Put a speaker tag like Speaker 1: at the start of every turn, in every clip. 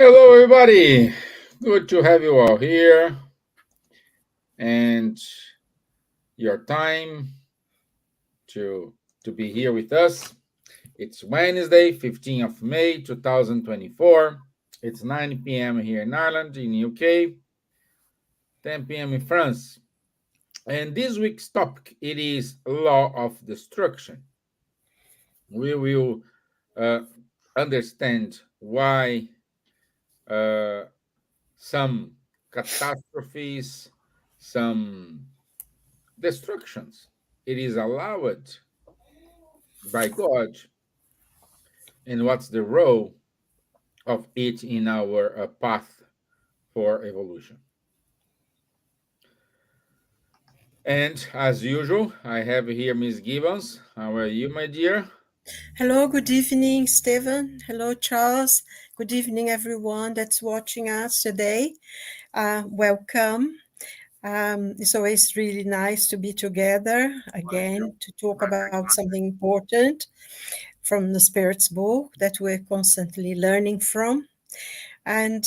Speaker 1: Hello, everybody. Good to have you all here and your time to to be here with us. It's Wednesday, 15th of May, 2024. It's 9 p.m. here in Ireland, in UK, 10 p.m. in France. And this week's topic it is law of destruction. We will uh, understand why uh, some catastrophes, some destructions. It is allowed by God, and what's the role of it in our path for evolution. And as usual, I have here Miss Gibbons. How are you, my dear?
Speaker 2: Hello, good evening, Stevan. Hello, Charles. Good evening, everyone that's watching us today. Welcome. It's always really nice to be together again to talk about something important from the Spirit's book that we're constantly learning from. And,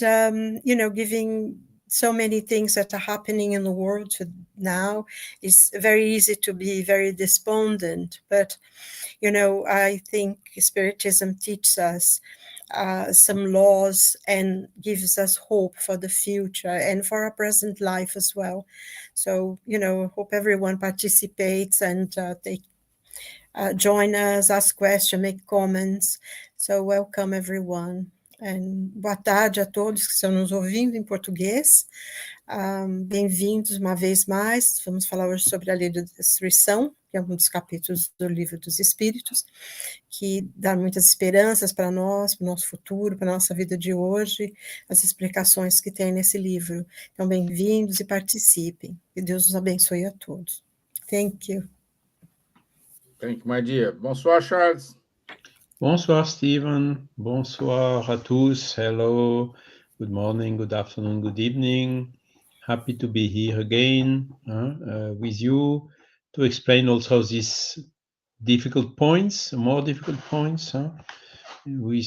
Speaker 2: giving so many things that are happening in the world now, it's very easy to be very despondent. But I think Spiritism teaches us some laws and gives us hope for the future and for our present life as well. So, hope everyone participates and they join us, ask questions, make comments. So, welcome everyone. Boa tarde a todos que estão nos ouvindo em português. Bem-vindos uma vez mais. Vamos falar hoje sobre a lei da destruição, que é um dos capítulos do Livro dos Espíritos, que dá muitas esperanças para nós, para o nosso futuro, para a nossa vida de hoje, as explicações que tem nesse livro. Então, bem-vindos e participem. Que Deus nos abençoe a todos. Thank you.
Speaker 1: Thank you, my dear. Bonsoir, Charles.
Speaker 3: Bonsoir, Steven. Bonsoir à tous. Hello. Good morning, good afternoon, good evening. Happy to be here again with you to explain also these difficult points, more difficult points. We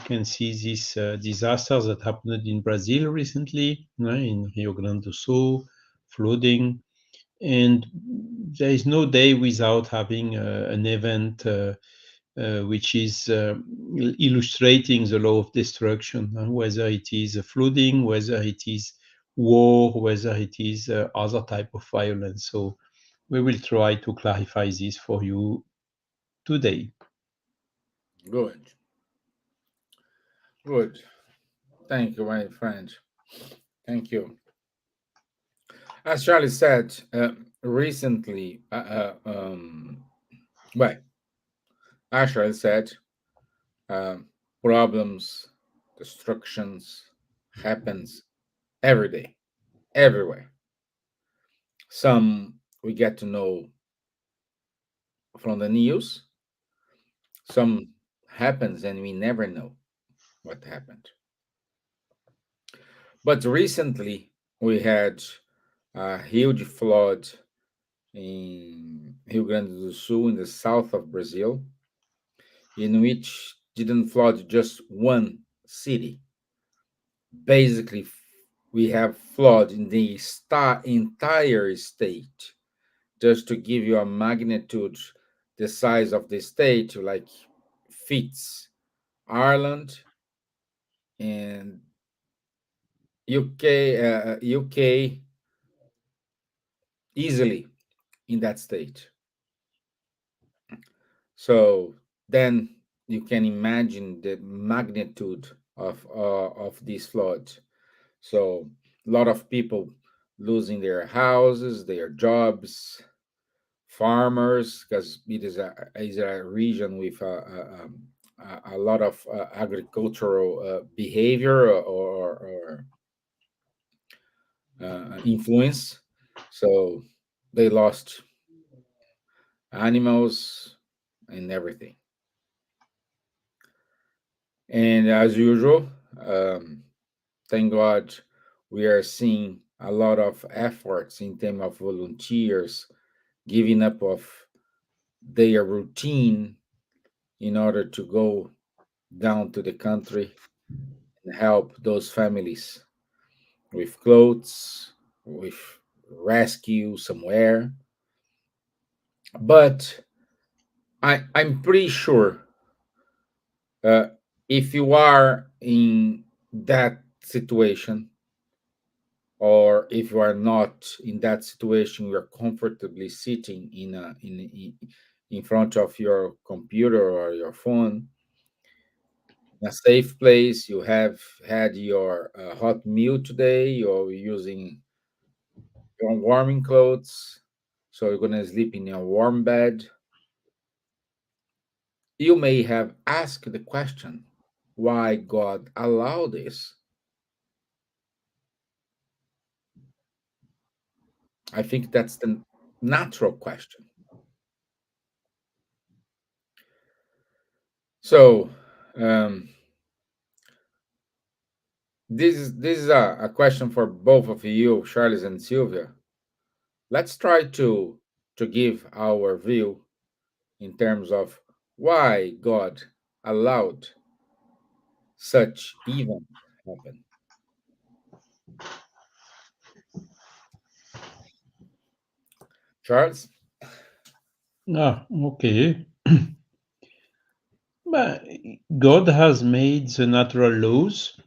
Speaker 3: can see these disasters that happened in Brazil recently, in Rio Grande do Sul, flooding. And there is no day without having an event which is illustrating the law of destruction, whether it is flooding, whether it is war, whether it is other type of violence. So we will try to clarify this for you today.
Speaker 1: Good. Good. Thank you, my friend. Thank you. As Charlie said, recently, well, as Charlie said, problems, destructions happens every day, everywhere. Some we get to know from the news. Some happens and we never know what happened. But recently we had a huge flood in Rio Grande do Sul in the south of Brazil, in which didn't flood just one city. Basically, we have flood in the entire state. Just to give you a magnitude, the size of the state, like fits Ireland and UK easily in that state. So then you can imagine the magnitude of this flood. So a lot of people losing their houses, their jobs, farmers, because it is a region with a lot of agricultural behavior or influence. So they lost animals and everything. And as usual, thank God we are seeing a lot of efforts in terms of volunteers giving up of their routine in order to go down to the country and help those families with clothes, with rescue somewhere. But I'm pretty sure, uh, if you are in that situation, or if you are not in that situation, you are comfortably sitting in front of your computer or your phone, in a safe place. You have had your hot meal today. You're using your warming clothes, so you're gonna sleep in a warm bed. You may have asked the question, why God allowed this? I think that's the natural question. So, um, this is a question for both of you, Charles and Sylvia. Let's try to give our view in terms of why God allowed such event happen. Charles?
Speaker 3: Okay. But God has made the natural laws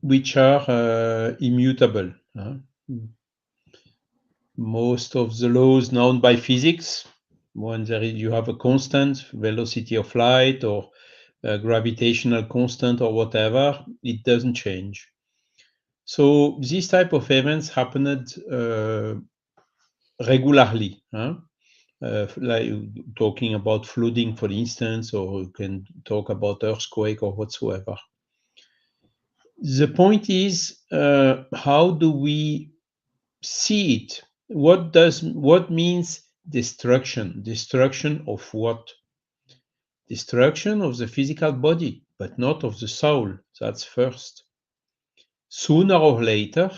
Speaker 3: which are immutable. Most of the laws known by physics, when you have a constant velocity of light or a gravitational constant or whatever, it doesn't change. So this type of events happened regularly. Like talking about flooding, for instance, or you can talk about earthquake or whatsoever. The point is, how do we see it? What means destruction? Destruction of what? Destruction of the physical body, but not of the soul. That's first. Sooner or later,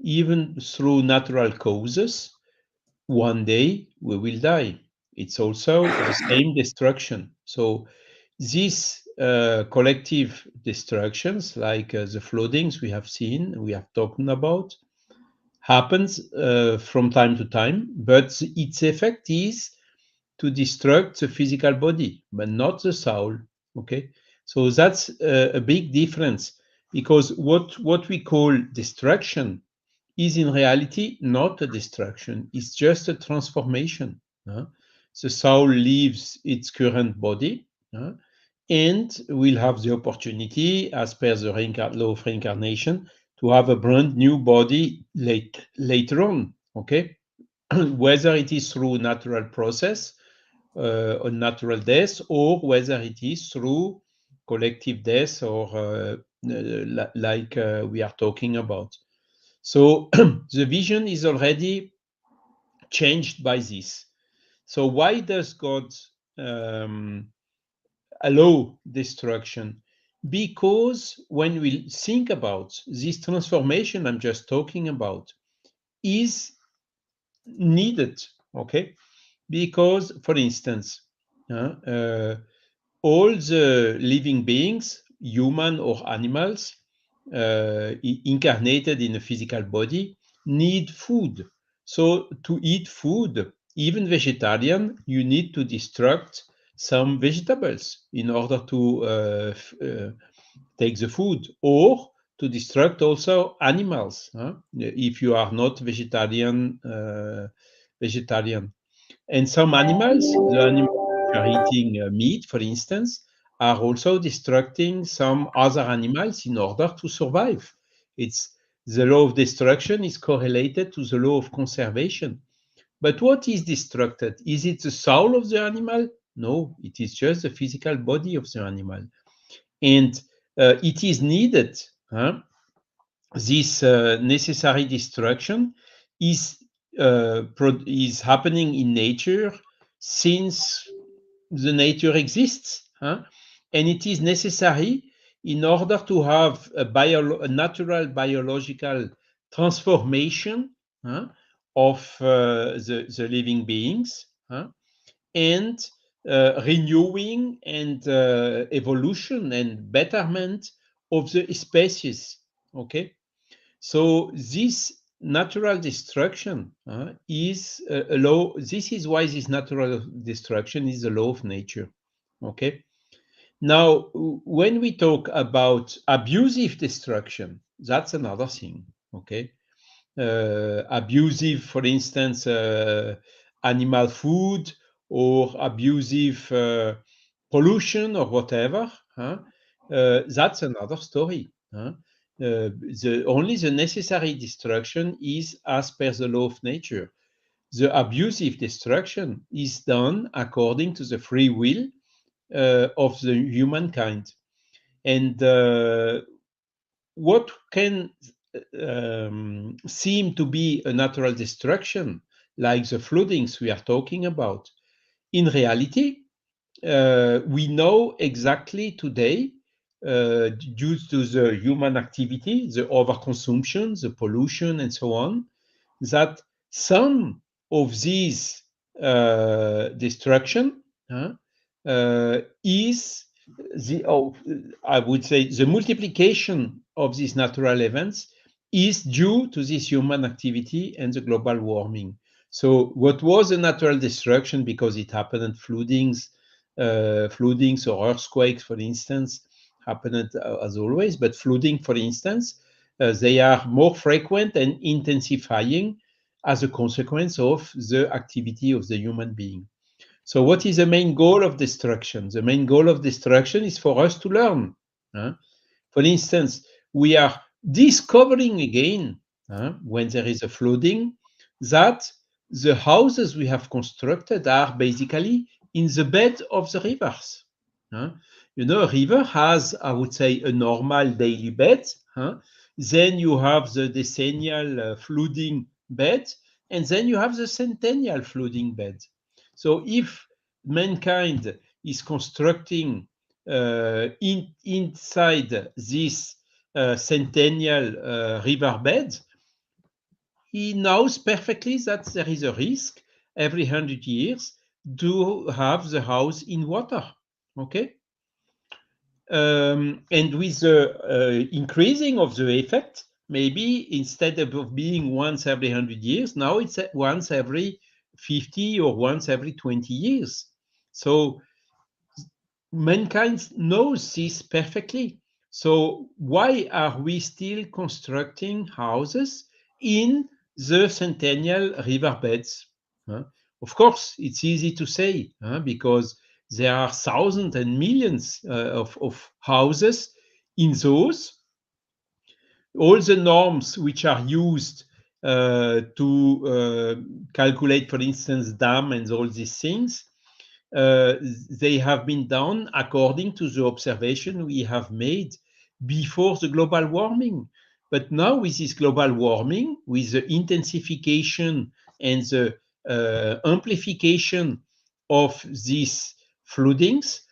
Speaker 3: even through natural causes, one day we will die. It's also the same destruction. So these collective destructions, like the floodings we have seen, we have talked about, happens from time to time, but its effect is to destruct the physical body, but not the soul. Okay, so that's a big difference, because what we call destruction is in reality not a destruction, it's just a transformation. The soul leaves its current body, and will have the opportunity, as per the law of reincarnation, to have a brand new body later on. Okay, whether it is through natural process, or natural death, or whether it is through collective death, or like we are talking about. So the vision is already changed by this. So why does God um, allow destruction? Because when we think about this transformation I'm just talking about, is needed. Okay, because, for instance, all the living beings, human or animals, incarnated in a physical body, need food. So to eat food, even vegetarian, you need to destruct some vegetables in order to take the food, or to destruct also animals, if you are not vegetarian. And some animals, the animals which are eating meat, for instance, are also destructing some other animals in order to survive. It's the law of destruction is correlated to the law of conservation. But what is destructed? Is it the soul of the animal? No, it is just the physical body of the animal. And it is needed. This necessary destruction is is happening in nature since the nature exists, and it is necessary in order to have a natural biological transformation, of the living beings, and renewing and evolution and betterment of the species. Okay, so this natural destruction is a law. This is why this natural destruction is a law of nature. Okay. Now, when we talk about abusive destruction, that's another thing. Okay. Abusive, for instance, animal food or abusive pollution or whatever, that's another story. Only the necessary destruction is as per the law of nature. The abusive destruction is done according to the free will of the humankind. And what can seem to be a natural destruction, like the floodings we are talking about, in reality, we know exactly today, due to the human activity, the overconsumption, the pollution, and so on, that some of these destruction is I would say the multiplication of these natural events is due to this human activity and the global warming. So what was a natural destruction because it happened at floodings or earthquakes, for instance, happened as always, but flooding, for instance, they are more frequent and intensifying as a consequence of the activity of the human being. So what is the main goal of destruction? The main goal of destruction is for us to learn. For instance, we are discovering again, when there is a flooding, that the houses we have constructed are basically in the bed of the rivers. You know, a river has, I would say, a normal daily bed. Then you have the decennial flooding bed, and then you have the centennial flooding bed. So if mankind is constructing inside this centennial riverbed, he knows perfectly that there is a risk every 100 years to have the house in water. Okay. And with the increasing of the effect, maybe instead of being once every 100 years, now it's once every 50 or once every 20 years. So mankind knows this perfectly. So why are we still constructing houses in the centennial riverbeds? Of course, it's easy to say because there are thousands and millions of houses in those. All the norms which are used to calculate, for instance, dam and all these things, they have been done according to the observation we have made before the global warming. But now with this global warming, with the intensification and the amplification of these floodings,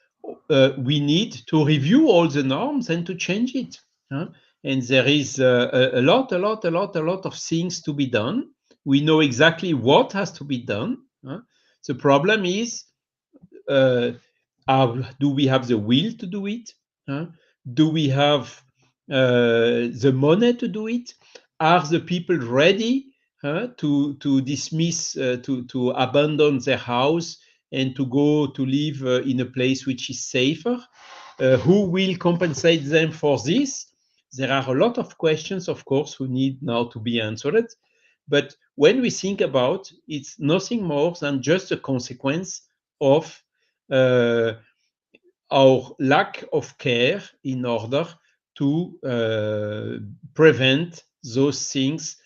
Speaker 3: we need to review all the norms and to change it. And there is a lot of things to be done. We know exactly what has to be done. The problem is, do we have the will to do it? Do we have the money to do it? Are the people ready to dismiss, to abandon their house and to go to live in a place which is safer? Who will compensate them for this? There are a lot of questions, of course, who need now to be answered. But when we think about it's nothing more than just a consequence of our lack of care in order to prevent those things,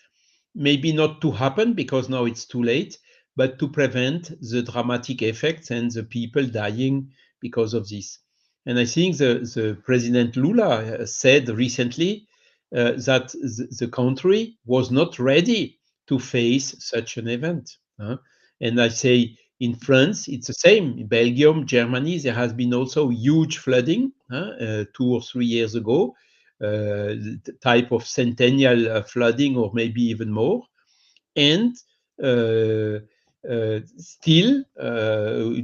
Speaker 3: maybe not to happen because now it's too late, but to prevent the dramatic effects and the people dying because of this. And I think the President Lula said recently that the country was not ready to face such an event. And I say in France, it's the same. In Belgium, Germany, there has been also huge flooding 2 or 3 years ago, the type of centennial flooding or maybe even more. And still,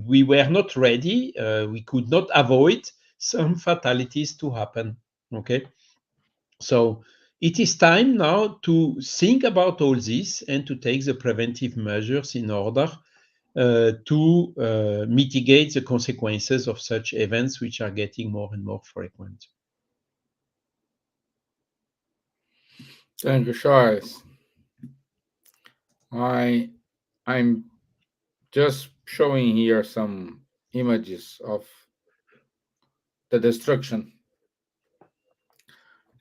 Speaker 3: we were not ready. We could not avoid some fatalities to happen. Okay, so it is time now to think about all this and to take the preventive measures in order to mitigate the consequences of such events, which are getting more and more frequent.
Speaker 1: Thank you, Charles. I'm just showing here some images of the destruction,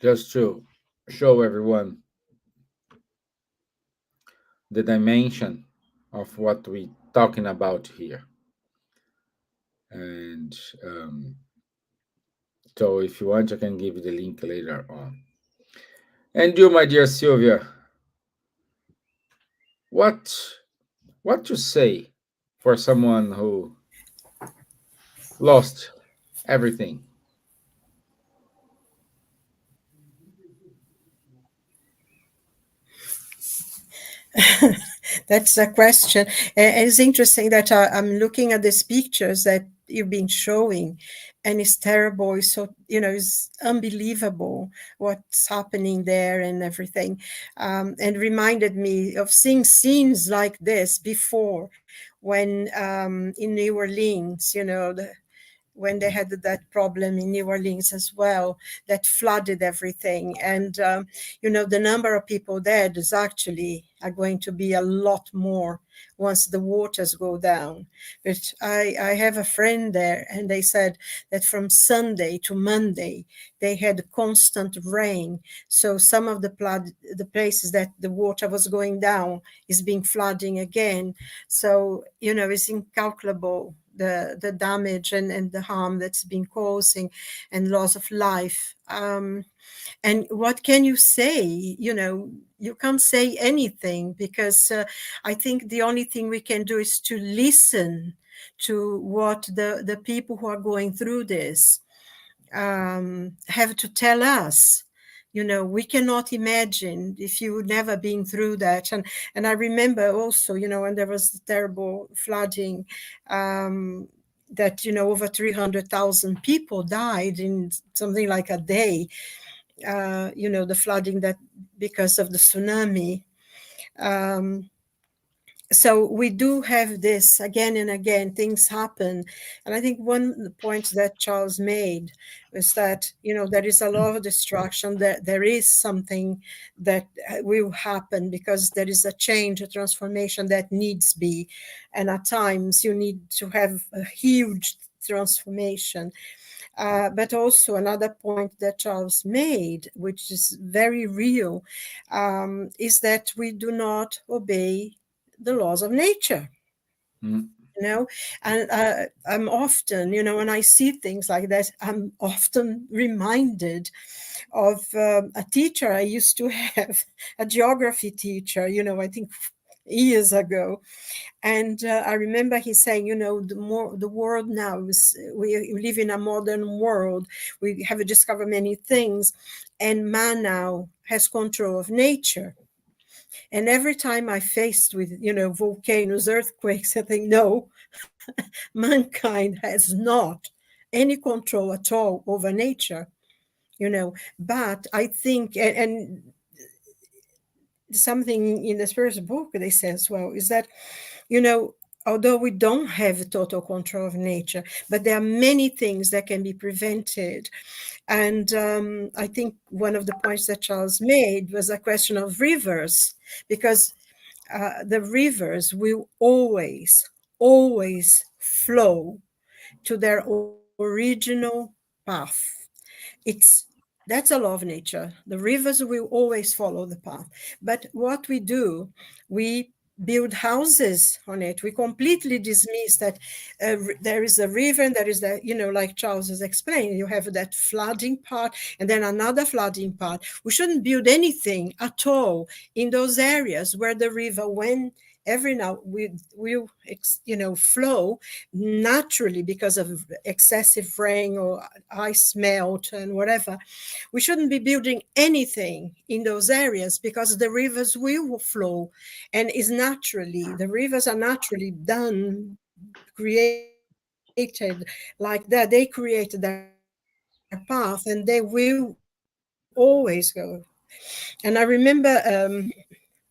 Speaker 1: just to show everyone the dimension of what we talking about here. And so, if you want, I can give you the link later on. And you, my dear Silvia, what what to say for someone who lost everything?
Speaker 2: That's a question. And it's interesting that I'm looking at these pictures that you've been showing, and it's terrible. It's so, it's unbelievable what's happening there and everything. And reminded me of seeing scenes like this before when in New Orleans, when they had that problem in New Orleans as well, that flooded everything. And, the number of people dead is actually are going to be a lot more once the waters go down. But I have a friend there, and they said that from Sunday to Monday, they had constant rain. So some of the places that the water was going down is being flooding again. So, it's incalculable the damage and the harm that's been causing and loss of life. And what can you say? You can't say anything, because I think the only thing we can do is to listen to what the people who are going through this have to tell us. We cannot imagine if you've never been through that. And I remember also, when there was the terrible flooding, that, over 300,000 people died in something like a day, the flooding that because of the tsunami. So we do have this again and again, things happen. And I think one of the points that Charles made was that, there is a lot of destruction, that there is something that will happen because there is a change, a transformation that needs be. And at times you need to have a huge transformation. But also another point that Charles made, which is very real, is that we do not obey the laws of nature.
Speaker 1: Mm.
Speaker 2: And I'm often, when I see things like that, I'm often reminded of a teacher I used to have, a geography teacher, I think years ago. And I remember he saying, the world now is, we live in a modern world. We have discovered many things, and man now has control of nature. And every time I faced with, volcanoes, earthquakes, I think, no, mankind has not any control at all over nature, But I think, and something in the Spirit's book, they say as well, is that, although we don't have total control of nature, but there are many things that can be prevented. And I think one of the points that Charles made was a question of rivers, because the rivers will always flow to their original path. That's a law of nature. The rivers will always follow the path. But what we do, we build houses on it. We completely dismiss that there is a river, and there is that, like Charles has explained, you have that flooding part and then another flooding part. We shouldn't build anything at all in those areas where the river, when every now will flow naturally because of excessive rain or ice melt and whatever. We shouldn't be building anything in those areas because the rivers will flow, and is naturally, the rivers are naturally done, created like that. They created their path and they will always go. And I remember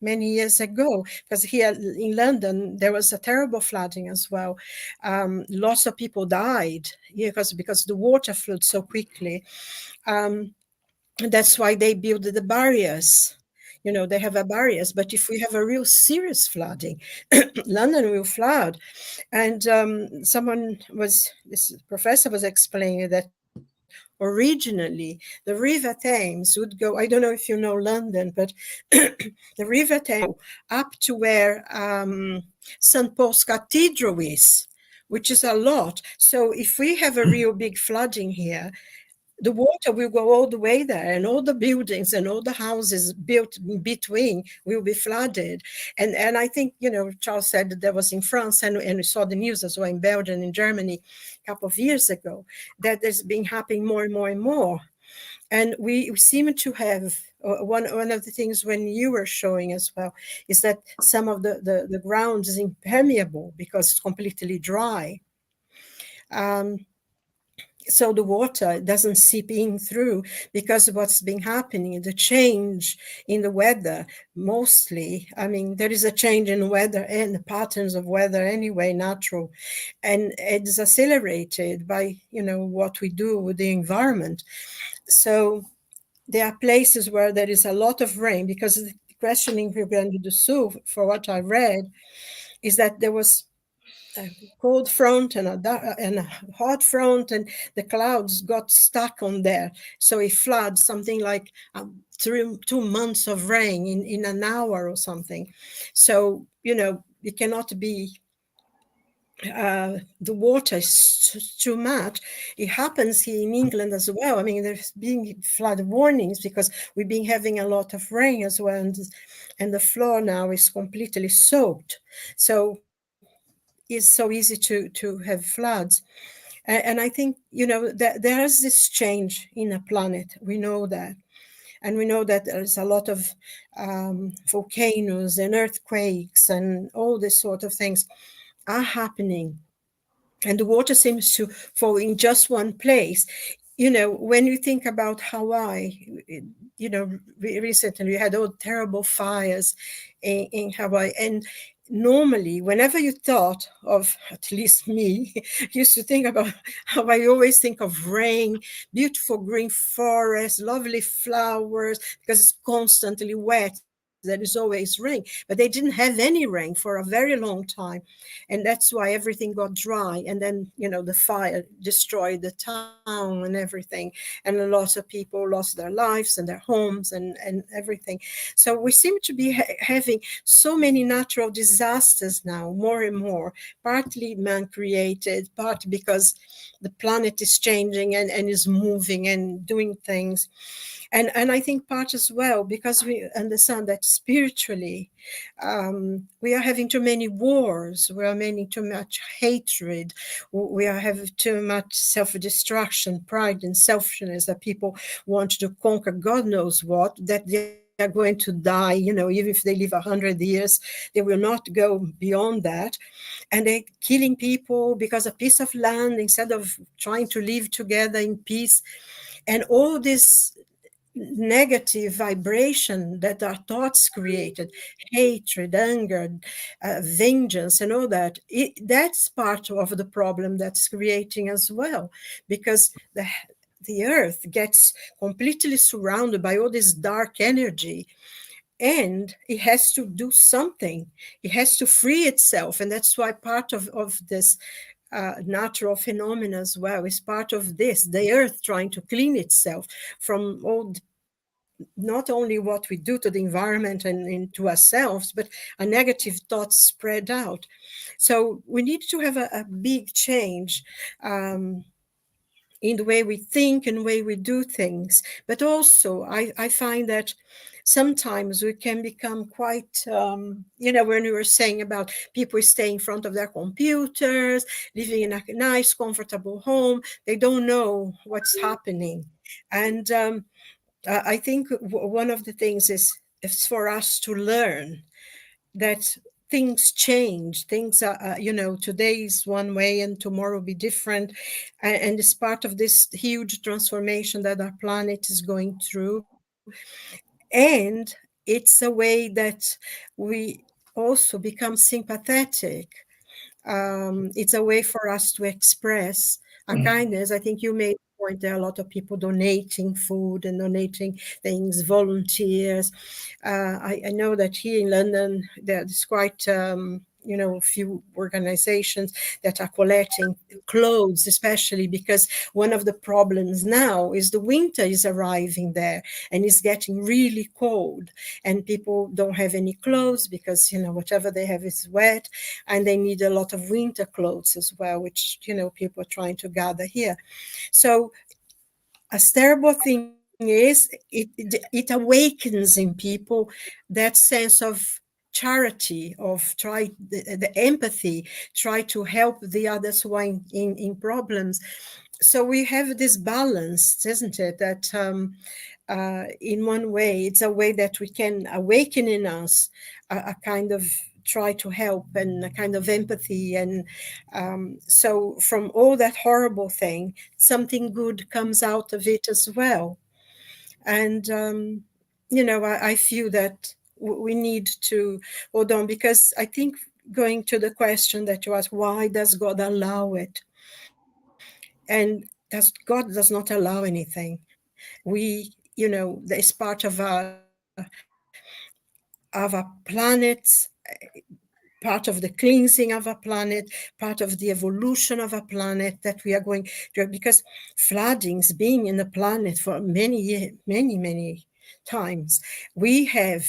Speaker 2: many years ago, because here in London there was a terrible flooding as well. Lots of people died, because the water flowed so quickly. That's why they built the barriers. They have a barriers. But if we have a real serious flooding, London will flood. And this professor was explaining that originally the River Thames would go, I don't know if you know London, but the River Thames up to where St. Paul's Cathedral is, which is a lot. So if we have a real big flooding here, the water will go all the way there, and all the buildings and all the houses built in between will be flooded. And I think, Charles said that there was in France, and we saw the news as well in Belgium and Germany a couple of years ago, that there's been happening more and more and more. And we seem to have one of the things when you were showing as well is that some of the ground is impermeable because it's completely dry. So the water doesn't seep in through, because what's been happening, the change in the weather, mostly, I mean, there is a change in weather and the patterns of weather anyway, natural, and it's accelerated by, what we do with the environment. So there are places where there is a lot of rain, because the question in Rio Grande do Sul, for what I read, is that there was a cold front and a hot front, and the clouds got stuck on there. So it floods something like 2 months of rain in an hour or something. So, it cannot be the water is too much. It happens here in England as well. I mean, there's been flood warnings because we've been having a lot of rain as well, and the floor now is completely soaked. So it's so easy to have floods. And I think, that there is this change in the planet. We know that. And we know that there's a lot of volcanoes and earthquakes and all these sort of things are happening. And the water seems to fall in just one place. When you think about Hawaii, recently we had all terrible fires in Hawaii. And normally, whenever you thought of, at least me, used to think about how I always think of rain, beautiful green forests, lovely flowers, because it's constantly wet. There is always rain, but they didn't have any rain for a very long time. And that's why everything got dry. And then, the fire destroyed the town and everything. And a lot of people lost their lives and their homes and everything. So we seem to be having so many natural disasters now, more and more, partly man-created, partly because the planet is changing and is moving and doing things. And I think part as well, because we understand that spiritually, we are having too many wars, we are having too much hatred, we are having too much self-destruction, pride and selfishness, that people want to conquer God knows what, that they are going to die, even if they live 100 years, they will not go beyond that. And they're killing people because a piece of land, instead of trying to live together in peace. And all this negative vibration that our thoughts created, hatred, anger, vengeance, and all that, that's part of the problem that's creating as well, because the earth gets completely surrounded by all this dark energy, and it has to do something. It has to free itself, and that's why part of this natural phenomena as well is part of this, the earth trying to clean itself from all, not only what we do to the environment and to ourselves, but a negative thoughts spread out. So we need to have a big change in the way we think and the way we do things. But also, I find that sometimes we can become quite, when we were saying about people staying in front of their computers, living in a nice, comfortable home, they don't know what's happening. And I think one of the things is for us to learn that things change. Things are, today is one way and tomorrow will be different. And it's part of this huge transformation that our planet is going through. And it's a way that we also become sympathetic. It's a way for us to express a kindness. I think you made the point there are a lot of people donating food and donating things, volunteers. I know that here in London, there's quite a few organizations that are collecting clothes, especially because one of the problems now is the winter is arriving there and it's getting really cold, and people don't have any clothes because whatever they have is wet, and they need a lot of winter clothes as well, which people are trying to gather here. So as terrible thing is, it awakens in people that sense of charity, of try the empathy, try to help the others who are in problems. So we have this balance, isn't it, that in one way it's a way that we can awaken in us a kind of try to help and a kind of empathy. And so from all that horrible thing, something good comes out of it as well. And I feel that we need to hold on, because I think, going to the question that you asked, why does God allow it? And God does not allow anything. We, it's part of our planet's, part of the cleansing of our planet, part of the evolution of our planet that we are going through. Because floodings being in the planet for many times, we have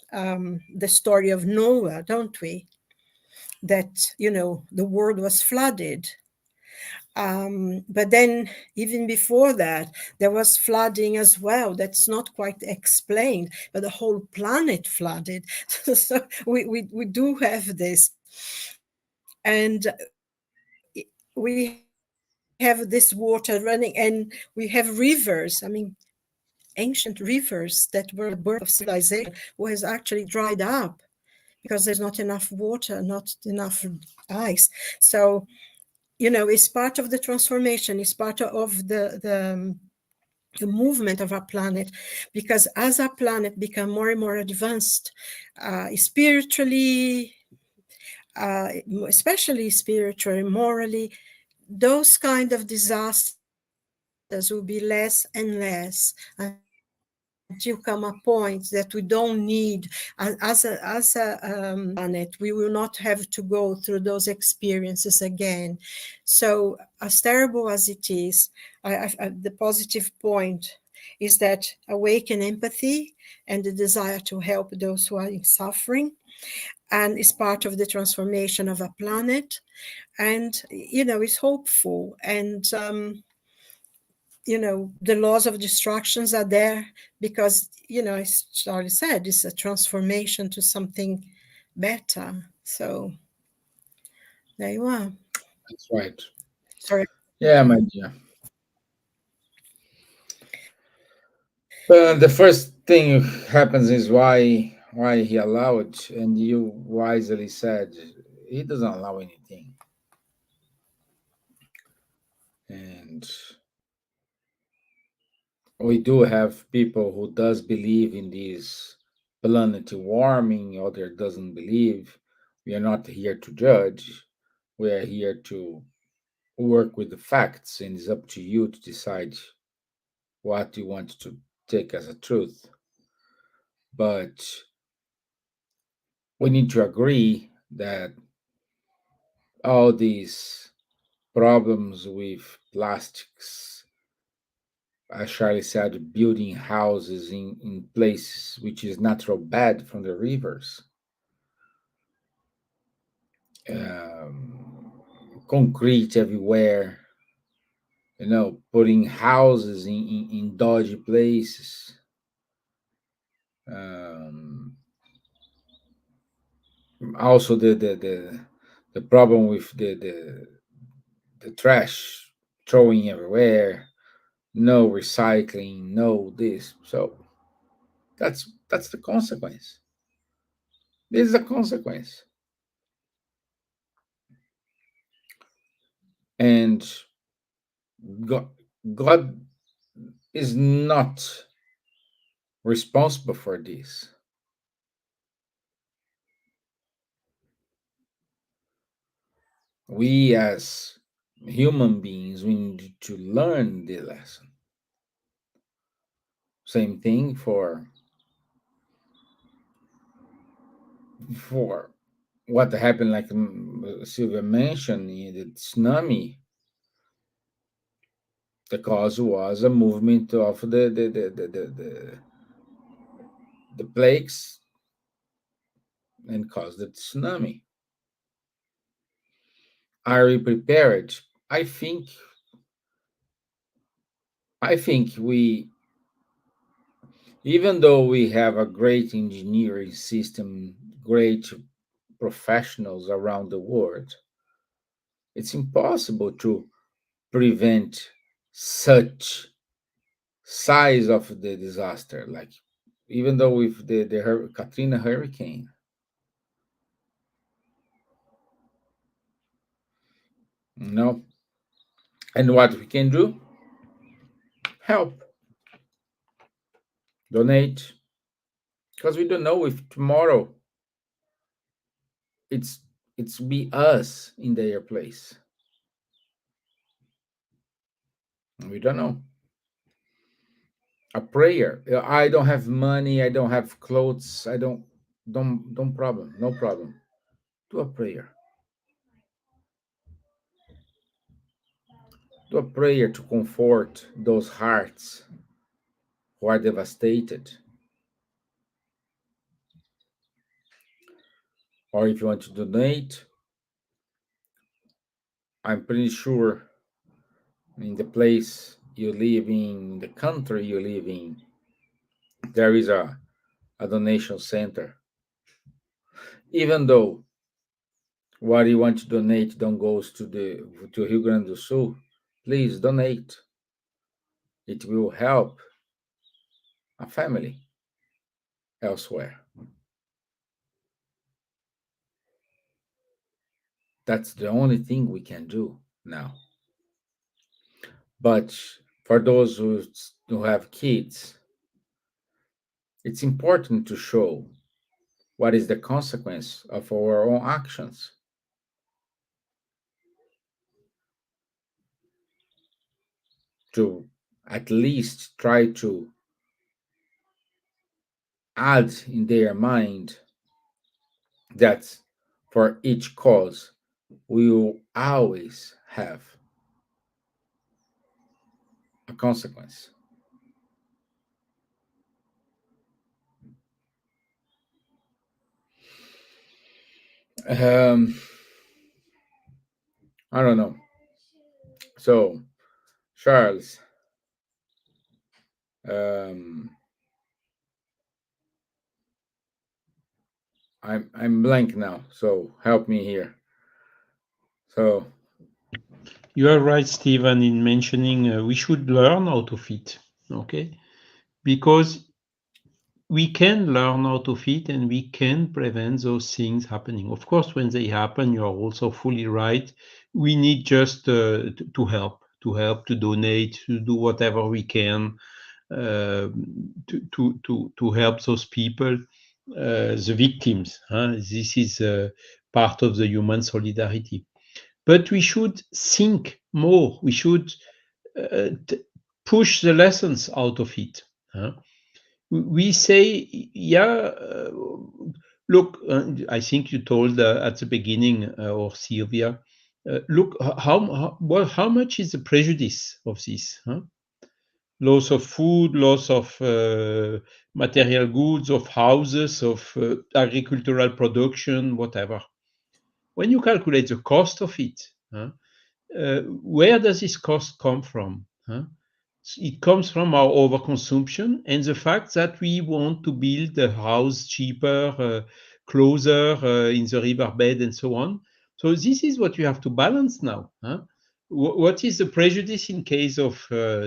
Speaker 2: the story of Noah, don't we? That the world was flooded. But then, even before that, there was flooding as well. That's not quite explained, but the whole planet flooded. So we do have this. And we have this water running, and we have rivers. I mean, ancient rivers that were the birth of civilization, who has actually dried up because there's not enough water, not enough ice. So it's part of the transformation. It's part of the movement of our planet, because as our planet become more and more advanced, spiritually, especially spiritually, morally, those kind of disasters will be less and less until come a point that we don't need, as a planet, we will not have to go through those experiences again. So as terrible as it is, the positive point is that awaken empathy and the desire to help those who are in suffering, and is part of the transformation of a planet. And it's hopeful. And the laws of distractions are there because as Charlie said, it's a transformation to something better. So there you are.
Speaker 1: That's right.
Speaker 2: Sorry.
Speaker 1: Yeah, my dear. The first thing happens is why he allowed, and you wisely said he doesn't allow anything. And we do have people who does believe in this planet warming, other doesn't believe. We are not here to judge. We are here to work with the facts, and it's up to you to decide what you want to take as a truth. But we need to agree that all these problems with plastics, as Charlie said, building houses in places which is natural bed from the rivers, concrete everywhere, putting houses in dodgy places, Um, Also, the problem with the trash throwing everywhere, no recycling, no this. So that's the consequence. This is a consequence, and God, God is not responsible for this. We as human beings, we need to learn the lesson. Same thing for what happened, like Silvia mentioned in the tsunami. The cause was a movement of the plagues and caused the tsunami. Are we prepared? I think I think we, even though we have a great engineering system, great professionals around the world, it's impossible to prevent such size of the disaster. Like, even though with the Katrina hurricane, you know, and what we can do, help, donate, because we don't know if tomorrow it's it's be us in their place. We don't know. A prayer. I don't have money. I don't have clothes. I don't problem. No problem. Do a prayer. Do a prayer to comfort those hearts who are devastated. Or if you want to donate, I'm pretty sure in the place you live in, the country you live in, there is a donation center. Even though what you want to donate don't goes to Rio Grande do Sul, please donate. It will help a family elsewhere. That's the only thing we can do now. But for those who have kids, it's important to show what is the consequence of our own actions. To at least try to add in their mind that for each cause we will always have a consequence. Um, I don't know. So, Charles, um, I'm blank now. So help me here. So
Speaker 3: You are right, Stevan, in mentioning we should learn out of it, okay? Because we can learn out of it and we can prevent those things happening. Of course, when they happen, you are also fully right. We need just to donate, to do whatever we can uh, to help those people, the victims. Huh? This is part of the human solidarity. But we should think more. We should push the lessons out of it. Huh? We say, yeah, look, I think you told at the beginning, or Silvia, look, how much is the prejudice of this? Huh? Loss of food, loss of material goods, of houses, of agricultural production, whatever. When you calculate the cost of it, huh, where does this cost come from? Huh? It comes from our overconsumption and the fact that we want to build a house cheaper, closer in the riverbed and so on. So this is what you have to balance now. Huh? What is the prejudice in case of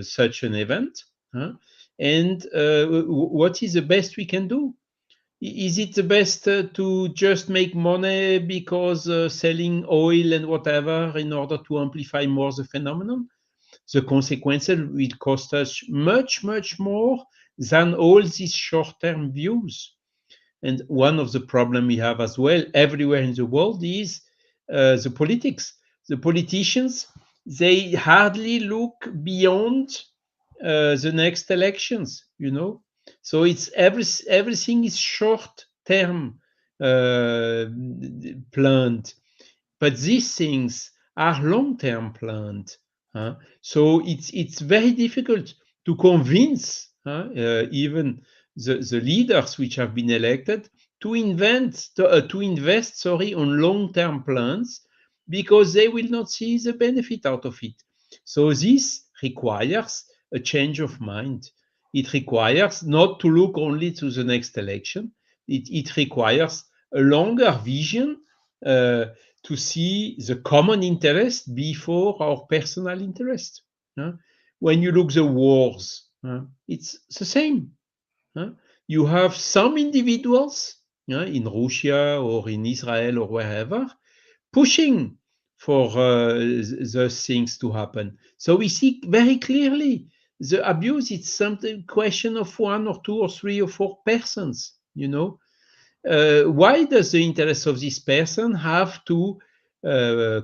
Speaker 3: such an event? Huh? And what is the best we can do? Is it the best to just make money because selling oil and whatever in order to amplify more the phenomenon? The consequences will cost us much, much more than all these short-term views. And one of the problems we have as well everywhere in the world is the politics. The politicians, they hardly look beyond the next elections, you know. So it's everything is short-term planned, but these things are long-term planned. So it's very difficult to convince even the leaders which have been elected to invest on long-term plans because they will not see the benefit out of it. So this requires a change of mind. It requires not to look only to the next election. It requires a longer vision uh, to see the common interest before our personal interest. When you look the wars, it's the same. You have some individuals in Russia or in Israel or wherever pushing for those things to happen. So we see very clearly the abuse. It's something question of one or two or three or four persons. Why does the interest of this person have to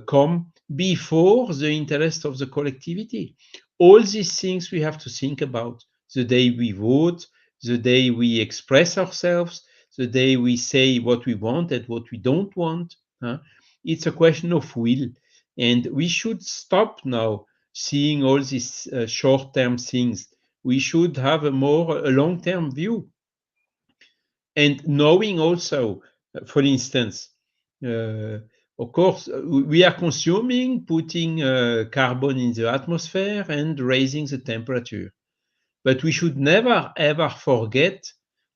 Speaker 3: come before the interest of the collectivity? All these things we have to think about the day we vote, the day we express ourselves, the day we say what we want and what we don't want. It's a question of will. And we should stop now seeing all these short-term things. We should have a long-term view. And knowing also, for instance, of course, we are consuming, putting carbon in the atmosphere and raising the temperature. But we should never, ever forget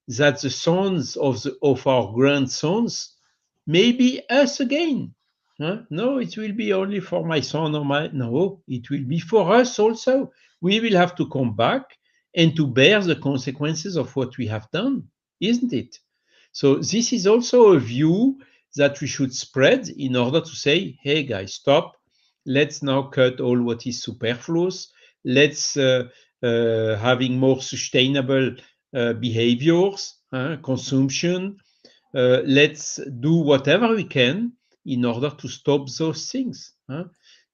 Speaker 3: that the sons of our grandsons may be us again. No, it will be only for my son or no, it will be for us also. We will have to come back and to bear the consequences of what we have done, isn't it? So this is also a view that we should spread in order to say, hey guys, stop. Let's now cut all what is superfluous. Let's having more sustainable behaviors, consumption. Let's do whatever we can in order to stop those things.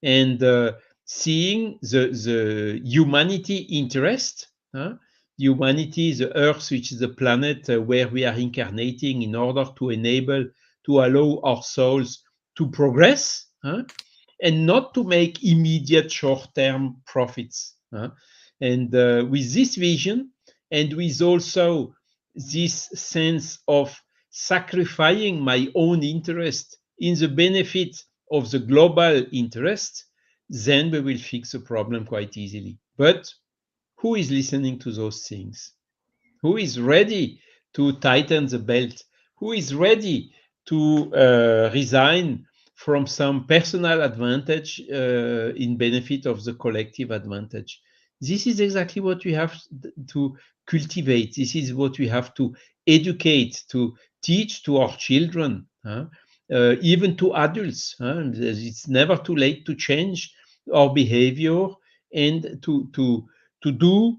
Speaker 3: And seeing the humanity interest, humanity, the Earth, which is the planet where we are incarnating in order to allow our souls to progress, and not to make immediate short-term profits. And with this vision, and with also this sense of sacrificing my own interest in the benefit of the global interest, then we will fix the problem quite easily. But who is listening to those things? Who is ready to tighten the belt? Who is ready to resign from some personal advantage in benefit of the collective advantage? This is exactly what we have to cultivate. This is what we have to educate, to teach to our children, even to adults. It's never too late to change our behavior and to do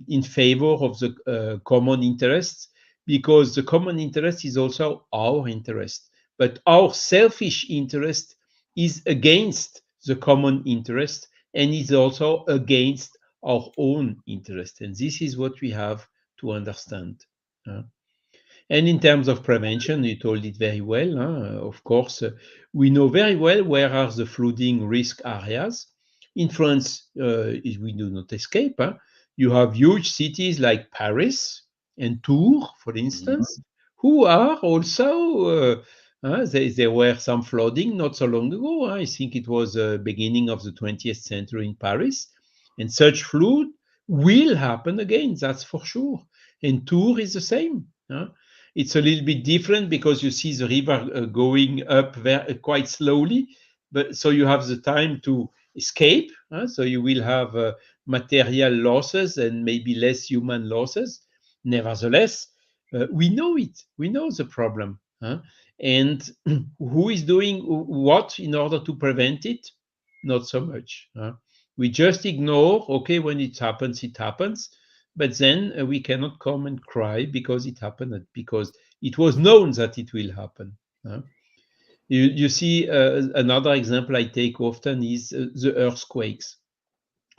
Speaker 3: in favor of the common interests, because the common interest is also our interest. But our selfish interest is against the common interest and is also against our own interest. And this is what we have to understand. And in terms of prevention, you told it very well. Of course, we know very well where are the flooding risk areas. In France, we do not escape. You have huge cities like Paris and Tours, for instance, who are also There were some flooding not so long ago. I think it was beginning of the 20th century in Paris. And such flood will happen again, that's for sure. And Tours is the same. It's a little bit different because you see the river going up quite slowly, but so you have the time to escape. So you will have material losses and maybe less human losses. Nevertheless, we know it. We know the problem. And who is doing what in order to prevent it? Not so much. We just ignore, okay, when it happens, it happens. But then we cannot come and cry because it happened, because it was known that it will happen. You see, another example I take often is the earthquakes.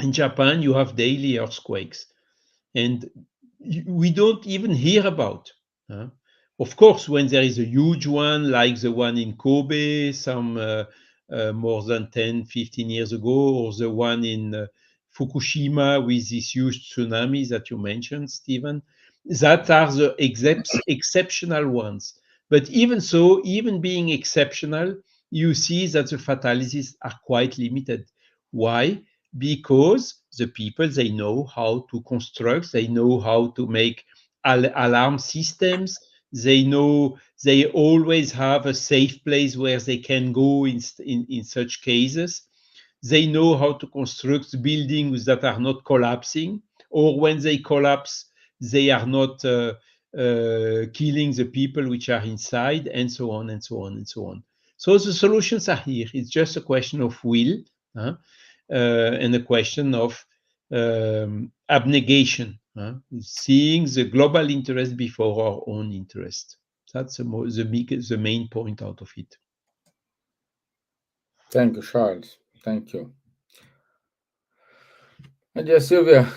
Speaker 3: In Japan, you have daily earthquakes, and we don't even hear about. Of course, when there is a huge one, like the one in Kobe, some more than 10, 15 years ago, or the one in Fukushima with this huge tsunami that you mentioned, Stevan, that are the exceptional ones. But even so, even being exceptional, you see that the fatalities are quite limited. Why? Because the people, they know how to construct, they know how to make alarm systems, they know they always have a safe place where they can go in such cases, they know how to construct buildings that are not collapsing, or when they collapse they are not killing the people which are inside, and so on and so on and so on. So the solutions are here. It's just a question of will, and a question of abnegation, seeing the global interest before our own interest. That's the main point out of it.
Speaker 1: Thank you, Charles. Thank you. And dear Silvia,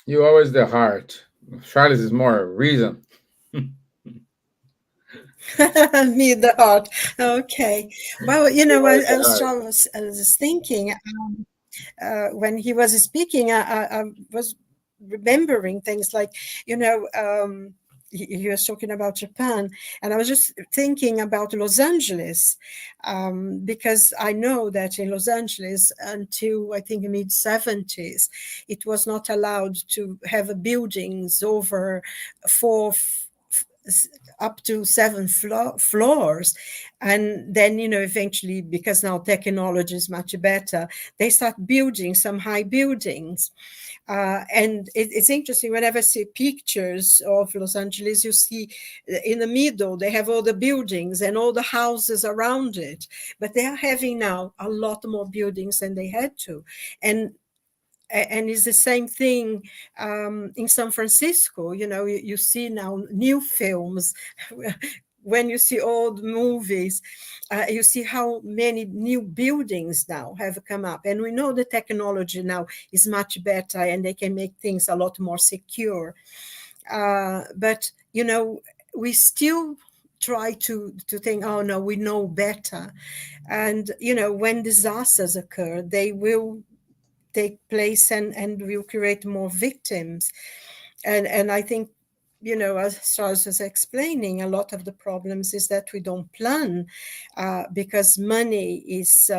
Speaker 1: you always the heart. Charles is more reason.
Speaker 2: Me, the heart. Okay. Well, you know,
Speaker 1: Always the
Speaker 2: as
Speaker 1: heart.
Speaker 2: Charles was thinking, when he was speaking, I was remembering things like, you know, he was talking about Japan, and I was just thinking about Los Angeles, because I know that in Los Angeles, until I think mid 70s, it was not allowed to have buildings over four up to 7 floors. And then, you know, eventually, because now technology is much better, they start building some high buildings. And it's interesting, whenever I see pictures of Los Angeles, you see in the middle, they have all the buildings and all the houses around it. But they are having now a lot more buildings than they had to. And it's the same thing in San Francisco. You know, you see now new films. When you see old movies, you see how many new buildings now have come up. And we know the technology now is much better and they can make things a lot more secure. But, you know, we still try to think, oh, no, we know better. And, you know, when disasters occur, they will take place and will create more victims. And I think, you know, as Charles was explaining, a lot of the problems is that we don't plan because money is,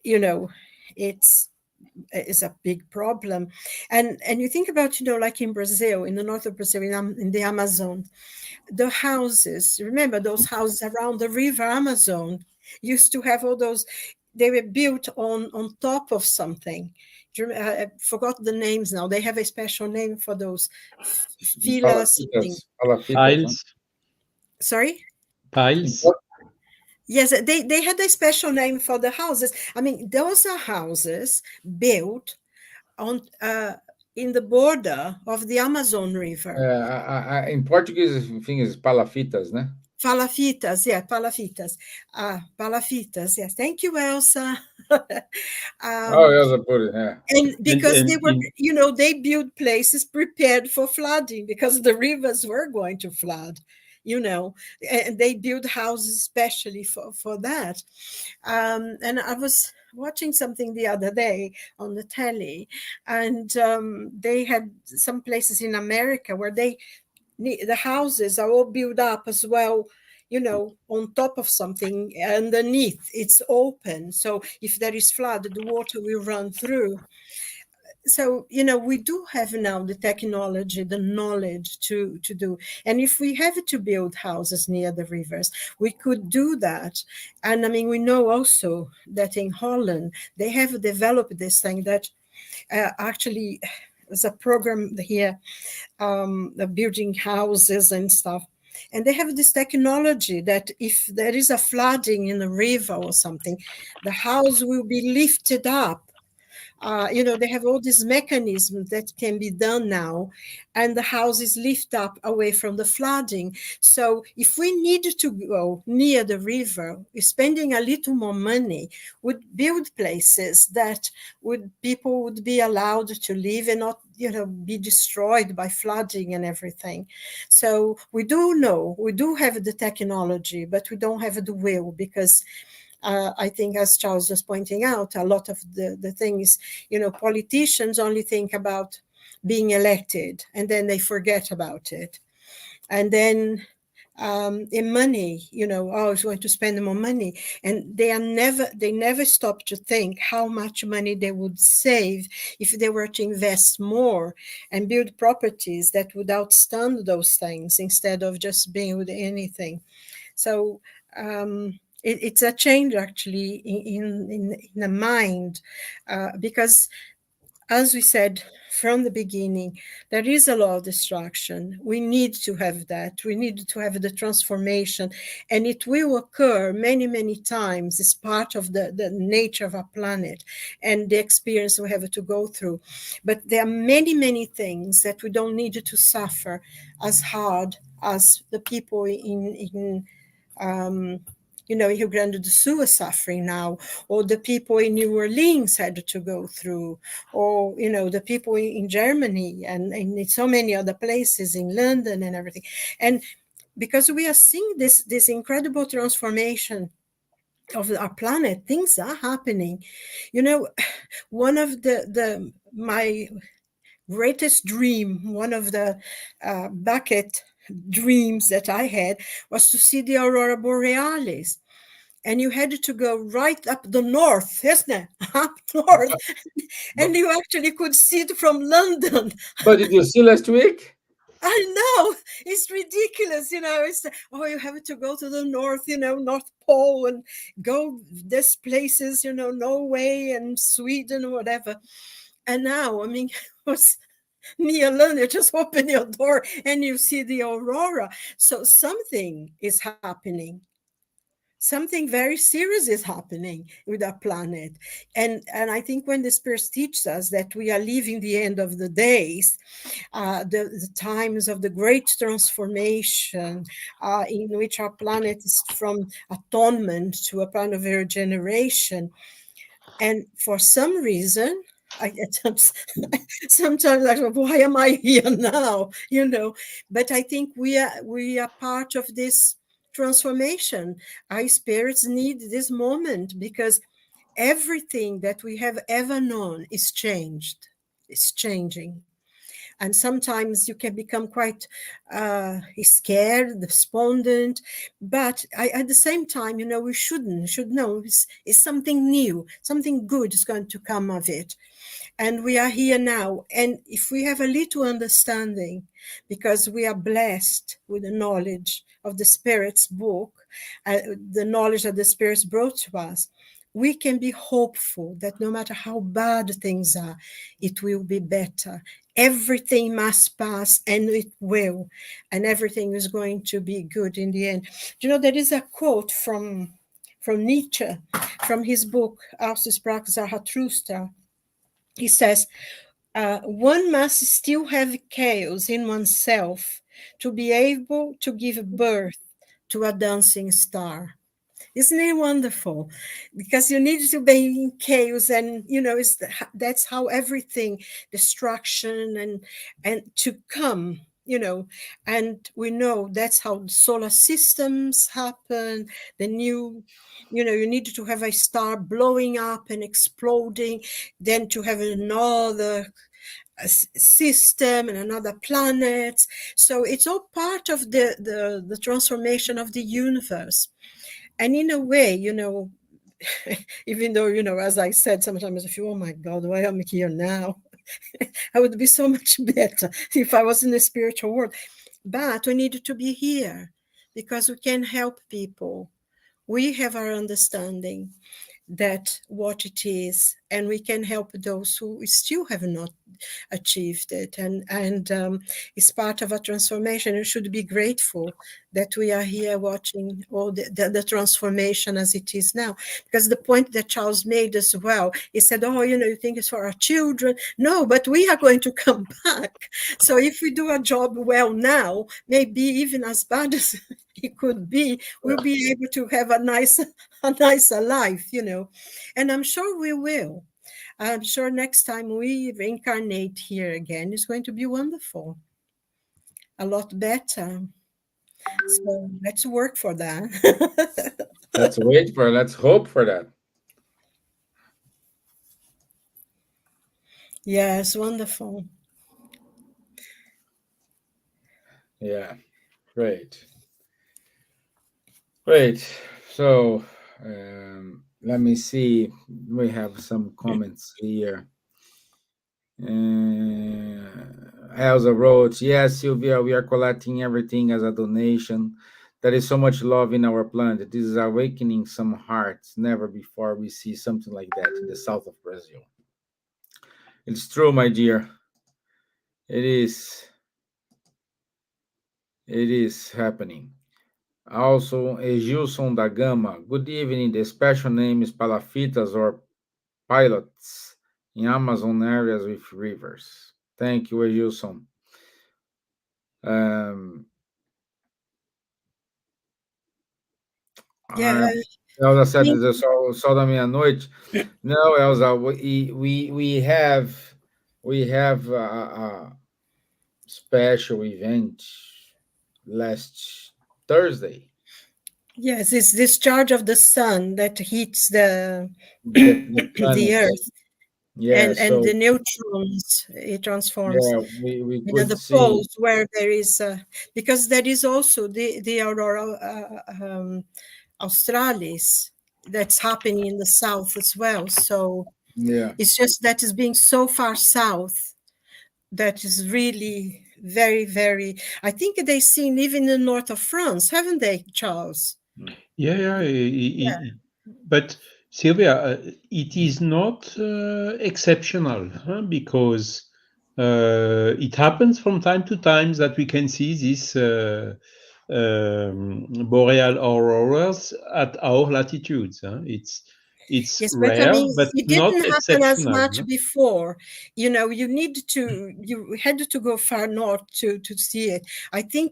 Speaker 2: you know, it's a big problem. And you think about, you know, like in Brazil, in the north of Brazil, in the Amazon, the houses, remember those houses around the river Amazon used to have all those, they were built on top of something. I forgot the names now. They have a special name for those villas.
Speaker 1: Palafitas, huh?
Speaker 3: Piles.
Speaker 2: Sorry?
Speaker 3: Piles.
Speaker 2: Yes, they had a special name for the houses. I mean, those are houses built on in the border of the Amazon River.
Speaker 1: In Portuguese, I think it's palafitas, né?
Speaker 2: Palafitas, yeah, palafitas. Palafitas, yes. Thank you, Elsa.
Speaker 1: Elsa put it, yeah.
Speaker 2: And because
Speaker 3: And
Speaker 2: they were, you know, they built places prepared for flooding because the rivers were going to flood, you know, and they built houses especially for that. And I was watching something the other day on the telly, and they had some places in America where the houses are all built up as well on top of something underneath. It's open. So if there is flood, the water will run through. So we do have now the technology, the knowledge to do. And if we have to build houses near the rivers, we could do that. And I mean, we know also that in Holland they have developed this thing that actually is a program here, building houses and stuff. And they have this technology that if there is a flooding in a river or something, the house will be lifted up. They have all these mechanisms that can be done now, and the house is lifted up away from the flooding. So if we need to go near the river, spending a little more money would build places that people would be allowed to live and not be destroyed by flooding and everything. So we do have the technology, but we don't have the will, because I think, as Charles was pointing out, a lot of the things, politicians only think about being elected, and then they forget about it. And then in money, I was going to spend more money, and they never stop to think how much money they would save if they were to invest more and build properties that would outstand those things instead of just build anything. So it's a change actually in the mind, because, as we said from the beginning, there is a lot of destruction. We need to have that. We need to have the transformation, and it will occur many, many times. It's part of the nature of our planet and the experience we have to go through. But there are many, many things that we don't need to suffer as hard as the people in Rio Grande do Sul are suffering now, or the people in New Orleans had to go through, or, the people in Germany and in so many other places, in London and everything. And because we are seeing this incredible transformation of our planet, things are happening. One of my greatest dream, one of the bucket dreams that I had, was to see the aurora borealis. And you had to go right up the north, isn't it? Up north. And you actually could see it from London.
Speaker 1: But did you see last week?
Speaker 2: I know, it's ridiculous, it's, you have to go to the north, North Pole, and go these places, Norway and Sweden or whatever. And now, I mean, it was near London, just open your door and you see the aurora. So something is happening. Something very serious is happening with our planet. And I think when the Spirit teaches us that we are living the end of the days, the times of the great transformation, in which our planet is from atonement to a planet of regeneration. And for some reason, sometimes I go, why am I here now? But I think we are part of this transformation. Our spirits need this moment, because everything that we have ever known is changed. It's changing. And sometimes you can become quite scared, despondent. But at the same time, we should know it's something new, something good is going to come of it. And we are here now. And if we have a little understanding, because we are blessed with the knowledge of the Spirit's book, the knowledge that the Spirit's brought to us, we can be hopeful that no matter how bad things are, it will be better. Everything must pass, and it will. And everything is going to be good in the end. There is a quote from Nietzsche, from his book, Aus sprach Zarathustra. He says, one must still have chaos in oneself to be able to give birth to a dancing star. Isn't it wonderful? Because you need to be in chaos, and that's how everything, destruction and to come, and we know that's how solar systems happen. The new, you need to have a star blowing up and exploding, then to have another system and another planet. So it's all part of the transformation of the universe. And in a way, even though, as I said, sometimes I feel, oh my God, why am I here now? I would be so much better if I was in the spiritual world. But we need to be here because we can help people. We have our understanding that what it is, and we can help those who still have not achieved it, and it's part of a transformation. You should be grateful that we are here watching all the transformation as it is now, because the point that Charles made as well, he said, oh, you think it's for our children. No, but we are going to come back. So if we do a job well now, maybe even as bad as it could be, we'll be able to have a nicer life. And I'm sure we will. I'm sure next time we reincarnate here again, it's going to be wonderful, a lot better. So let's work for that.
Speaker 1: Let's hope for that.
Speaker 2: Yes, wonderful.
Speaker 1: Yeah, great. Great. So, let me see. We have some comments here. Elsa wrote, yes, Silvia, we are collecting everything as a donation. There is so much love in our planet. This is awakening some hearts. Never before we see something like that in the south of Brazil. It's true, my dear. It is. It is happening. Also, Egilson da Gama. Good evening. The special name is palafitas or pilots in Amazon areas with rivers. Thank you, Egilson. Um,
Speaker 2: Yeah,
Speaker 1: a Elsa
Speaker 2: I
Speaker 1: said
Speaker 2: think,
Speaker 1: that é só da meia-noite. No, Elsa, we have a special event last Thursday.
Speaker 2: yes, it's this charge of the sun that hits the
Speaker 1: The
Speaker 2: the
Speaker 1: planet.
Speaker 2: earth,
Speaker 1: Yeah,
Speaker 2: and
Speaker 1: so
Speaker 2: the neutrons it transforms.
Speaker 1: yeah, we
Speaker 2: You know,
Speaker 1: could
Speaker 2: the
Speaker 1: see.
Speaker 2: poles where there is, because there is also the aurora australis that's happening in the south as well. So
Speaker 1: Yeah,
Speaker 2: it's just that it's being so far south that is really very, very. I think they've seen even in the north of France, haven't they, Charles?
Speaker 3: Yeah, yeah. But Sylvia, it is not exceptional, huh? Because it happens from time to time that we can see these boreal auroras at our latitudes. Huh? It's
Speaker 2: Yes, but I
Speaker 3: rare,
Speaker 2: mean,
Speaker 3: but
Speaker 2: it
Speaker 3: not
Speaker 2: didn't happen as
Speaker 3: exceptional.
Speaker 2: much
Speaker 3: Huh?
Speaker 2: before. You had to go far north to see it. I think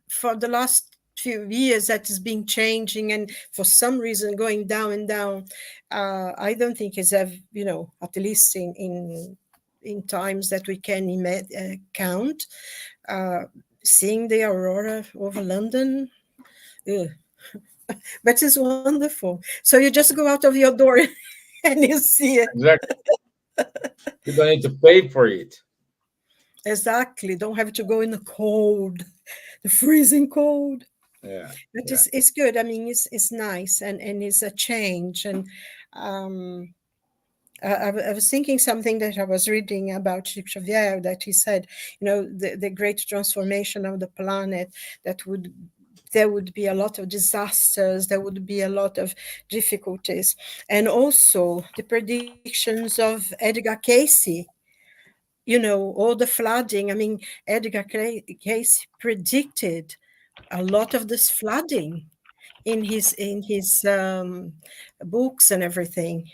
Speaker 2: for the last few years that is been changing, and for some reason going down and down. I don't think it's ever, at least in times that we can count, uh, seeing the aurora over London. Ugh. But it's wonderful. So you just go out of your door and you see it.
Speaker 1: exactly. You don't need to pay for it.
Speaker 2: Exactly. Don't have to go in the cold, the freezing cold.
Speaker 1: Yeah,
Speaker 2: But
Speaker 1: yeah,
Speaker 2: it's good. I mean, it's nice, and it's a change. And um, I was thinking something that I was reading about Chico Xavier, that he said, the great transformation of the planet, that there would be a lot of disasters, there would be a lot of difficulties, and also the predictions of Edgar Cayce, all the flooding. I mean, Edgar Cayce predicted a lot of this flooding in his books and everything,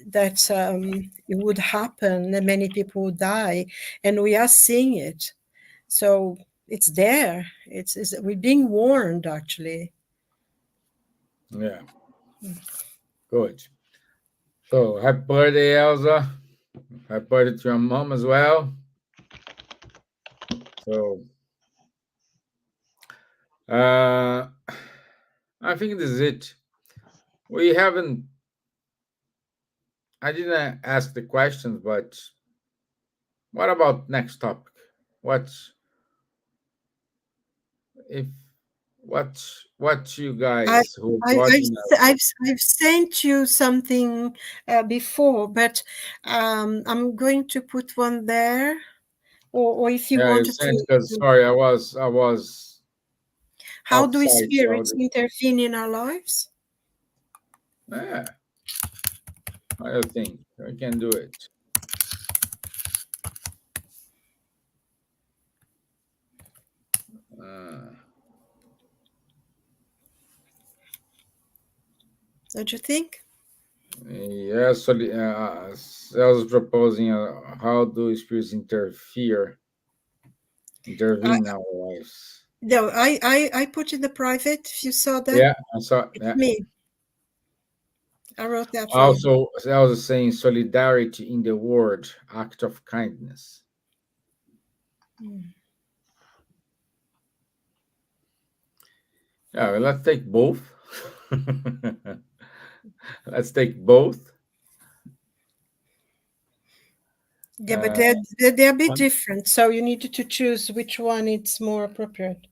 Speaker 2: that it would happen, and many people would die, and we are seeing it. So it's there. It's we're being warned, actually.
Speaker 1: yeah. Good. So happy birthday, Elsa. Happy birthday to your mom as well. So uh, I think this is it. We haven't I didn't ask the questions, but what about next topic? What's if what you
Speaker 2: I,
Speaker 1: guys who's
Speaker 2: I, I've,
Speaker 1: watching
Speaker 2: s- I've, I've sent you something before, but I'm going to put one there, or if you
Speaker 1: yeah, you
Speaker 2: wanted
Speaker 1: sent because sorry, I was
Speaker 2: how do
Speaker 1: outside. So
Speaker 2: spirits intervene in our lives?
Speaker 1: yeah, I think I can do it. Uh,
Speaker 2: Don't you think?
Speaker 1: yeah, so I was proposing how do spirits
Speaker 2: I,
Speaker 1: intervene in our lives.
Speaker 2: no, I put in the private. If you saw that,
Speaker 1: Yeah, I saw.
Speaker 2: it's
Speaker 1: Yeah.
Speaker 2: me. I wrote that for you.
Speaker 1: Also, I was saying solidarity in the word act of kindness.
Speaker 2: Mm.
Speaker 1: Yeah, well, let's take both. Let's take both.
Speaker 2: Yeah, but
Speaker 1: Uh,
Speaker 2: they're a bit
Speaker 3: One,
Speaker 2: different, so you need to choose which one it's more appropriate.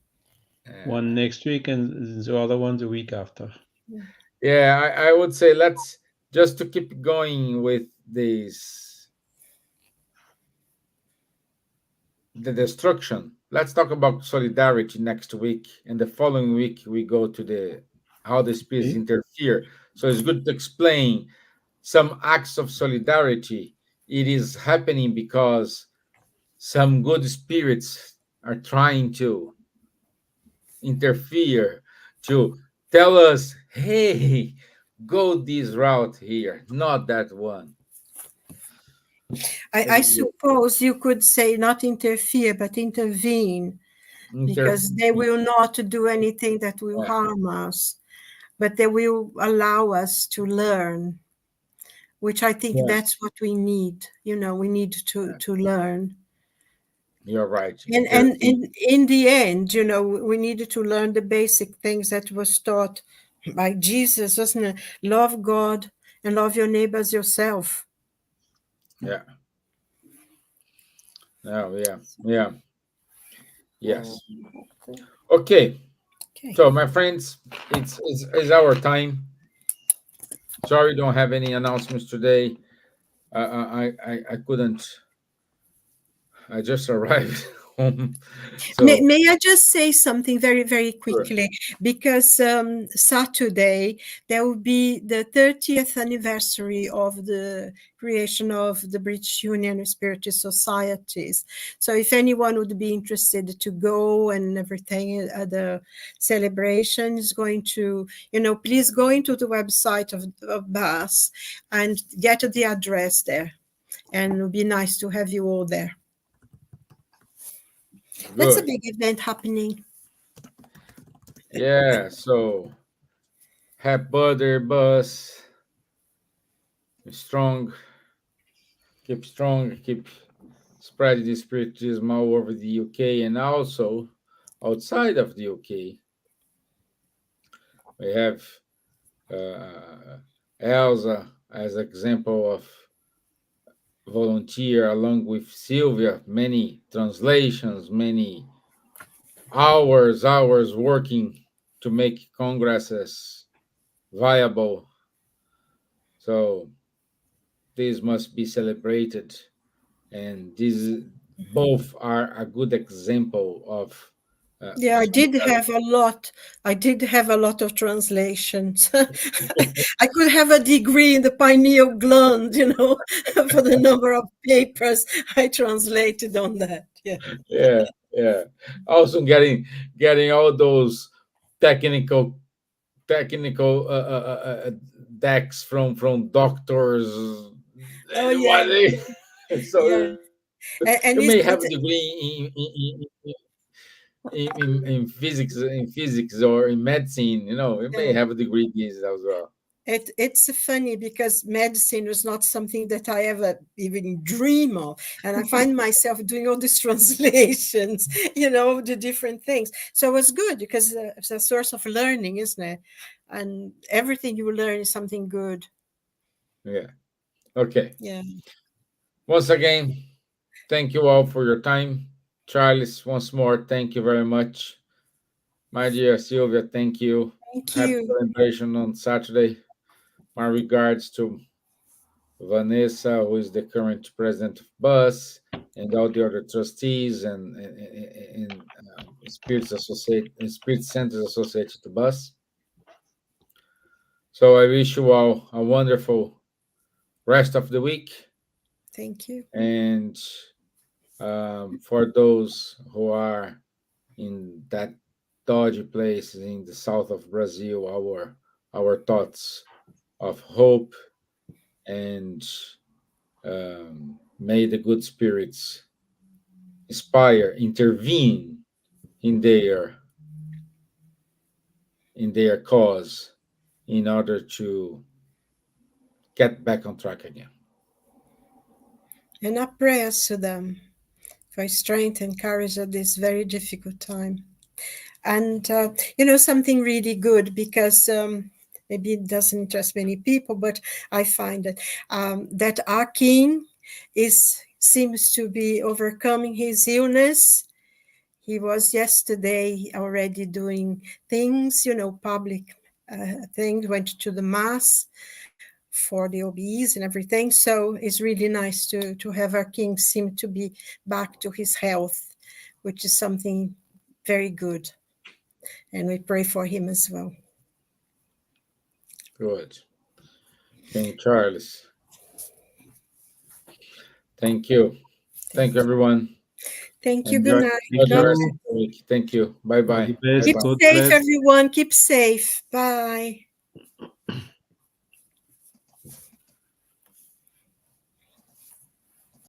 Speaker 3: one
Speaker 1: uh,
Speaker 3: next week and the other one the week after.
Speaker 2: Mm.
Speaker 1: yeah, I would say let's just to keep going with this the destruction. Let's talk about solidarity next week, and the following week we go to the how the spirits
Speaker 3: Okay.
Speaker 1: interfere. So it's good to explain some acts of solidarity. It is happening because some good spirits are trying to interfere to tell us, hey, go this route here, not that one.
Speaker 2: I
Speaker 1: It's good.
Speaker 2: suppose you could say not interfere, but intervene, because they
Speaker 1: Interfere.
Speaker 2: will not do anything that will
Speaker 1: Yeah,
Speaker 2: harm us, but they will allow us to learn, which I think
Speaker 1: yeah,
Speaker 2: that's what we need. We need
Speaker 1: yeah.
Speaker 2: to learn.
Speaker 1: You're right.
Speaker 2: And
Speaker 1: Intervene.
Speaker 2: in the end, we needed to learn the basic things that was taught by Jesus, wasn't it? Love God and love your neighbors yourself.
Speaker 1: Yeah. Oh, yeah. Yeah. Yes. Okay.
Speaker 2: Okay.
Speaker 1: So, my friends, it's our time. Sorry, don't have any announcements today. I couldn't. I just arrived home,
Speaker 2: May,
Speaker 1: so
Speaker 2: may I just say something very, very
Speaker 1: sure.
Speaker 2: quickly? Because Saturday, there will be the 30th anniversary of the creation of the British Union of Spiritist Societies. So if anyone would be interested to go and everything, the celebration is going to, please go into the website of BAS and get the address there. And it would be nice to have you all there. That's a
Speaker 1: Good.
Speaker 2: big event happening.
Speaker 1: Yeah. So, happy birthday, Buzz. Strong. Keep strong. Keep spreading the spiritism all over the UK and also outside of the UK. We have Elsa as example of volunteer along with Silvia, many translations, many hours working to make congresses viable. So this must be celebrated, and these both are a good example of
Speaker 2: Yeah,
Speaker 1: solidarity.
Speaker 2: I did have a lot of translations. I could have a degree in the pineal gland, for the number of papers I translated on that. Yeah.
Speaker 1: Yeah, yeah. Also getting all those technical decks from doctors.
Speaker 2: Oh,
Speaker 1: What
Speaker 2: yeah.
Speaker 1: so
Speaker 2: Yeah.
Speaker 1: you may
Speaker 2: And
Speaker 1: have a
Speaker 2: it's it,
Speaker 1: degree in physics or in medicine. You may
Speaker 2: yeah.
Speaker 1: have a degree in this as well.
Speaker 2: It's funny because medicine was not something that I ever even dream of. And I find myself doing all these translations, the different things. So it was good because it's a source of learning, isn't it? And everything you learn is something good.
Speaker 1: Yeah, Okay.
Speaker 2: Yeah.
Speaker 1: Once again, thank you all for your time. Charles, once more, thank you very much. My dear Silvia, thank you.
Speaker 2: Thank
Speaker 1: Happy
Speaker 2: you.
Speaker 1: celebration on Saturday. My regards to Vanessa, who is the current president of BUS, and all the other trustees and Spirit Centers associated to BUS. So I wish you all a wonderful rest of the week.
Speaker 2: Thank you.
Speaker 1: And for those who are in that dodgy place in the south of Brazil, our thoughts of hope and may the good spirits inspire, intervene in their cause in order to get back on track again.
Speaker 2: And our prayers to them for strength and courage at this very difficult time. And, something really good because maybe it doesn't interest many people, but I find that our king seems to be overcoming his illness. He was yesterday already doing things, public things, went to the mass for the OBEs and everything. So it's really nice to have our king seem to be back to his health, which is something very good. And we pray for him as well.
Speaker 1: Good. King Charles. Thank you. Thank you, everyone.
Speaker 2: Thank you. Good
Speaker 1: Enjoy,
Speaker 2: night.
Speaker 1: enjoy
Speaker 3: Thank
Speaker 1: the
Speaker 2: Bye.
Speaker 1: rest
Speaker 3: you.
Speaker 1: of the week. Thank you. Bye
Speaker 3: All
Speaker 1: bye.
Speaker 3: the
Speaker 1: Bye
Speaker 3: best.
Speaker 2: Keep
Speaker 1: bye.
Speaker 3: God
Speaker 2: safe,
Speaker 3: bless.
Speaker 2: everyone. Keep safe. Bye.